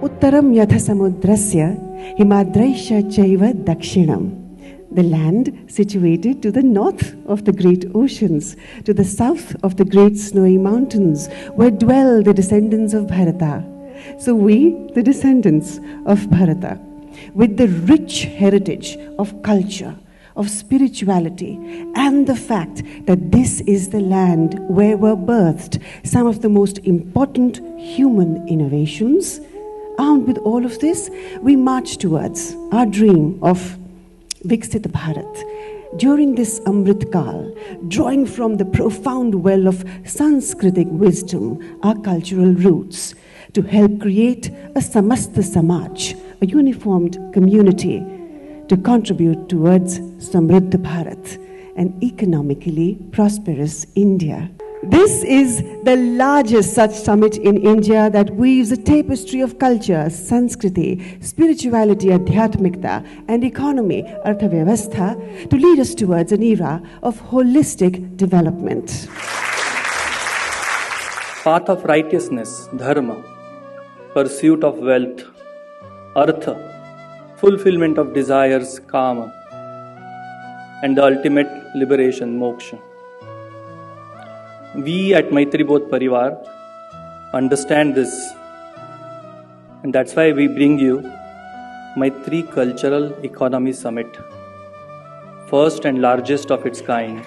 Uttaram yatha samudrasya himadraisha chaiva dakshinam. The land situated to the north of the great oceans, to the south of the great snowy mountains, where dwell the descendants of Bharata. So we, the descendants of Bharata, with the rich heritage of culture, of spirituality, and the fact that this is the land where were birthed some of the most important human innovations, armed with all of this, we march towards our dream of Viksit Bharat. During this Amrit Kal, drawing from the profound well of Sanskritic wisdom, our cultural roots, to help create a Samasta Samaj, a uniformed community, to contribute towards Samriddha Bharat, an economically prosperous India. This is the largest such summit in India that weaves a tapestry of culture, Sanskriti, spirituality, Adhyatmikta, and economy, Arthavyavastha, to lead us towards an era of holistic development. Path of righteousness, dharma, pursuit of wealth, artha, fulfillment of desires, kama, and the ultimate liberation, moksha. We at Maitri Bodh Parivar understand this, and that's why we bring you Maitri Cultural Economy Summit, first and largest of its kind.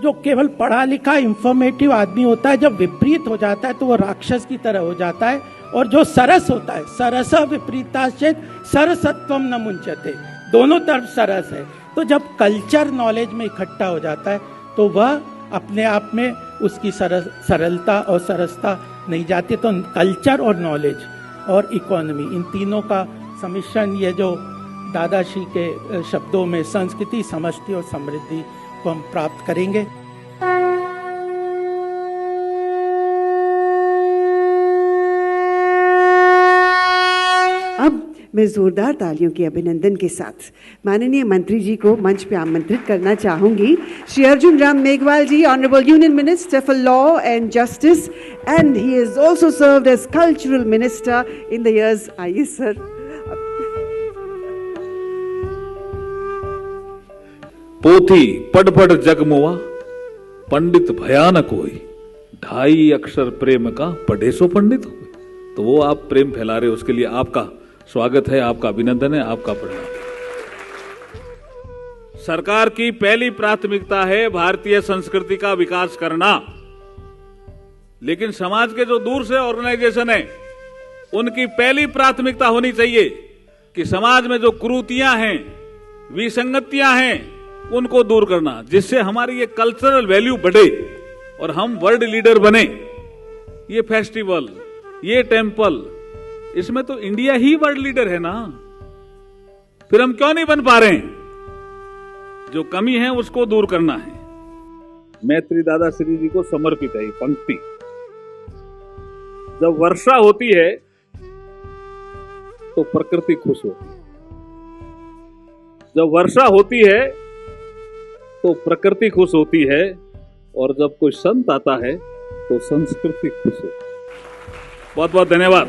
जो केवल पढ़ा लिखा informative आदमी होता है, जब विपरीत हो जाता है तो वो राक्षस की तरह हो जाता है, और जो सरस होता है, सरस विपरीताश्चेत सरसत्वम न मुंचते, दोनों तरफ सरस है। तो जब कल्चर नॉलेज में इकट्ठा हो जाता है तो वह अपने आप में उसकी सरलता और सरसता नहीं जाती। तो कल्चर और नॉलेज और इकोनॉमी, इन तीनों का सम्मिश्रण, ये जो दादाश्री के शब्दों में संस्कृति, समष्टि और समृद्धि को हम प्राप्त करेंगे। अब मैं जोरदार तालियों के अभिनंदन के साथ माननीय मंत्री जी को मंच पे आमंत्रित करना चाहूंगी। Shri Arjun Ram Meghwal ji, honourable union minister for law and justice, and he has also served as cultural minister in the years. आइए सर। पोथी पढ़ पढ़ जगमुआ, पंडित भयानक होई, 2.5 अक्षर प्रेम का पढ़े सो पंडित हो। तो वो आप प्रेम फैला रहे हो, उसके लिए आपका स्वागत है, आपका अभिनंदन है, आपका प्रणाम। सरकार की पहली प्राथमिकता है भारतीय संस्कृति का विकास करना, लेकिन समाज के जो दूर से ऑर्गेनाइजेशन है उनकी पहली प्राथमिकता होनी चाहिए कि समाज में जो कुरीतियां हैं, विसंगतियां हैं, उनको दूर करना, जिससे हमारी ये कल्चरल वैल्यू बढ़े और हम वर्ल्ड लीडर बने। ये फेस्टिवल, ये टेम्पल, इसमें तो इंडिया ही वर्ल्ड लीडर है ना, फिर हम क्यों नहीं बन पा रहे हैं? जो कमी है उसको दूर करना है। मैत्री दादाश्री जी को समर्पित है ये पंक्ति। जब वर्षा होती है तो प्रकृति खुश होती है, जब वर्षा होती है तो प्रकृति खुश होती है, और जब कोई संत आता है तो संस्कृति खुश होती है। बहुत बहुत धन्यवाद।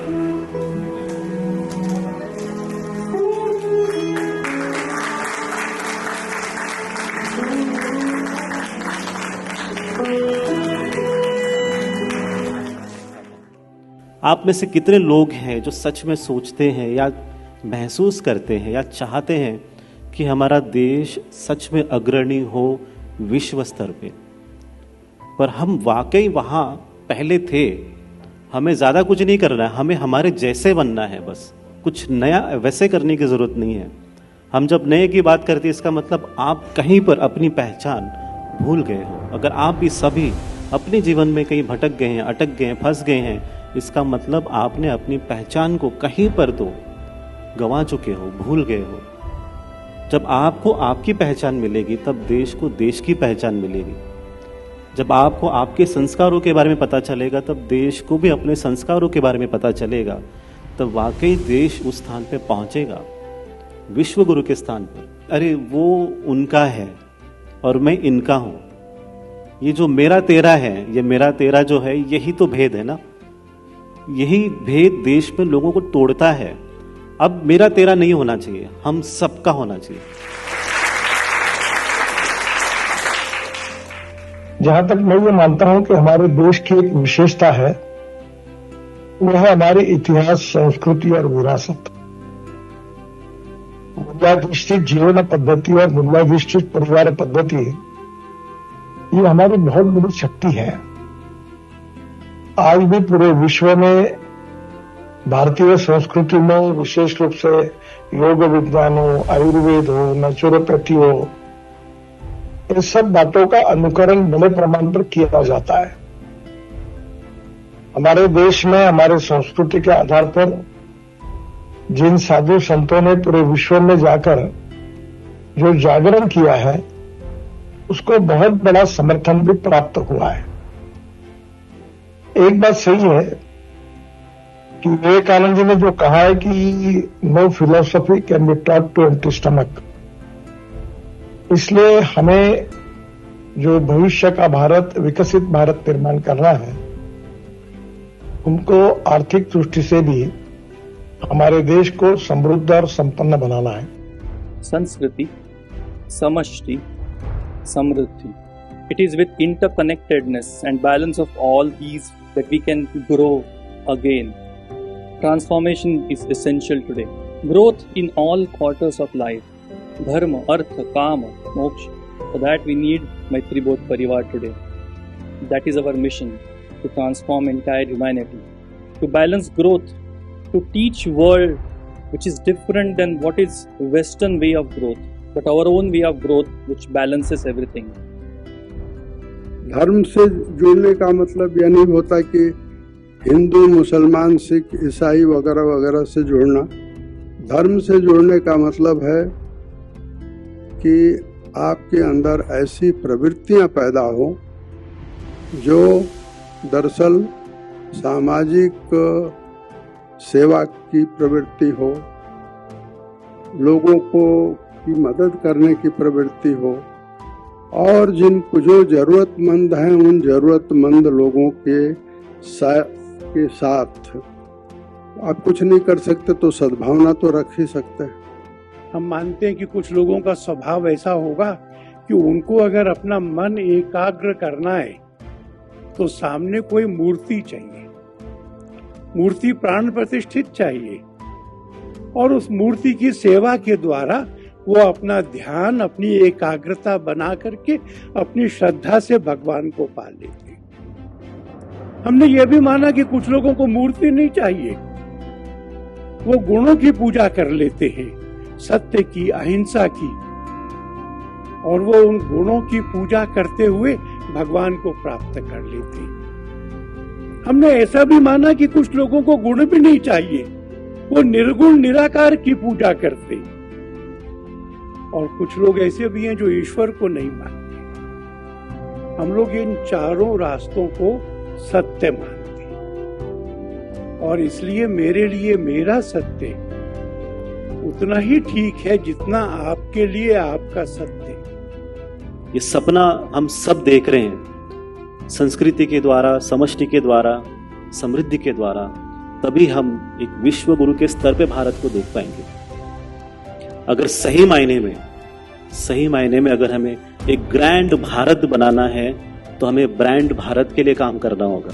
आप में से कितने लोग हैं जो सच में सोचते हैं या महसूस करते हैं या चाहते हैं कि हमारा देश सच में अग्रणी हो विश्व स्तर पे? पर हम वाकई वहाँ पहले थे। हमें ज़्यादा कुछ नहीं करना है, हमें हमारे जैसे बनना है, बस कुछ नया वैसे करने की ज़रूरत नहीं है। हम जब नए की बात करते हैं इसका मतलब आप कहीं पर अपनी पहचान भूल गए हो। अगर आप भी सभी अपने जीवन में कहीं भटक गए हैं, अटक गए हैं, फंस गए हैं, इसका मतलब आपने अपनी पहचान को कहीं पर तो गंवा चुके हो, भूल गए हो। जब आपको आपकी पहचान मिलेगी तब देश को देश की पहचान मिलेगी। जब आपको आपके संस्कारों के बारे में पता चलेगा तब देश को भी अपने संस्कारों के बारे में पता चलेगा। तब वाकई देश उस स्थान पे पहुंचेगा, विश्व गुरु के स्थान पर। अरे वो उनका है और मैं इनका हूं। ये जो मेरा तेरा है, ये मेरा तेरा जो है, यही तो भेद है ना। यही भेद देश में लोगों को तोड़ता है। अब मेरा तेरा नहीं होना चाहिए, हम सबका होना चाहिए। जहां तक मैं ये मानता हूं कि हमारे देश की एक विशेषता है, वह है हमारी इतिहास, संस्कृति और विरासत। मूल्याधिष्ठित जीवन पद्धति और मूल्याधिष्ठित परिवार पद्धति, ये हमारी बहुत बड़ी शक्ति है। आज भी पूरे विश्व में भारतीय संस्कृति में, विशेष रूप से योग विज्ञान हो, आयुर्वेद हो, नेचुरोपैथी हो, इन सब बातों का अनुकरण बड़े प्रमाण पर किया जाता है। हमारे देश में हमारे संस्कृति के आधार पर जिन साधु संतों ने पूरे विश्व में जाकर जो जागरण किया है, उसको बहुत बड़ा समर्थन भी प्राप्त हुआ है। एक बात सही है कि विवेकानंद जी ने जो कहा है कि no philosophy can be taught to empty stomach, इसलिए हमें जो भविष्य का भारत, विकसित भारत निर्माण करना है, उनको आर्थिक दृष्टि से भी हमारे देश को समृद्ध और संपन्न बनाना है। संस्कृति, समष्टि, समृद्धि. It is with interconnectedness and balance of all these that we can grow again. Transformation is essential today. Growth in all quarters of life. Dharma, Artha, Kama, Moksha. For that we need Maitri Bodh Parivar today. That is our mission, to transform entire humanity. To balance growth, to teach world which is different than what is Western way of growth, but our own way of growth which balances everything. धर्म से जुड़ने का मतलब यह नहीं होता कि हिंदू, मुसलमान, सिख, ईसाई वगैरह वगैरह से जुड़ना। धर्म से जुड़ने का मतलब है कि आपके अंदर ऐसी प्रवृत्तियां पैदा हो जो दरअसल सामाजिक सेवा की प्रवृत्ति हो, लोगों को की मदद करने की प्रवृत्ति हो, और जिनको जो जरूरतमंद हैं उन जरूरतमंद लोगों के साथ आप कुछ नहीं कर सकते तो सद्भावना तो रख ही सकते हैं। हम मानते हैं कि कुछ लोगों का स्वभाव ऐसा होगा कि उनको अगर अपना मन एकाग्र करना है तो सामने कोई मूर्ति चाहिए, मूर्ति प्राण प्रतिष्ठित चाहिए, और उस मूर्ति की सेवा के द्वारा वो अपना ध्यान, अपनी एकाग्रता बना करके अपनी श्रद्धा से भगवान को पा लेते। हमने ये भी माना कि कुछ लोगों को मूर्ति नहीं चाहिए, वो गुणों की पूजा कर लेते हैं, सत्य की, अहिंसा की, और वो उन गुणों की पूजा करते हुए भगवान को प्राप्त कर लेते हैं। हमने ऐसा भी माना कि कुछ लोगों को गुण भी नहीं चाहिए, वो निर्गुण निराकार की पूजा करते, और कुछ लोग ऐसे भी हैं जो ईश्वर को नहीं मानते। हम लोग इन चारों रास्तों को सत्य मानते हैं, और इसलिए मेरे लिए मेरा सत्य उतना ही ठीक है जितना आपके लिए आपका सत्य। ये सपना हम सब देख रहे हैं, संस्कृति के द्वारा, समष्टि के द्वारा, समृद्धि के द्वारा, तभी हम एक विश्व गुरु के स्तर पे भारत को देख पाएंगे। अगर सही मायने में अगर हमें एक ग्रैंड भारत बनाना है तो हमें ब्रांड भारत के लिए काम करना होगा।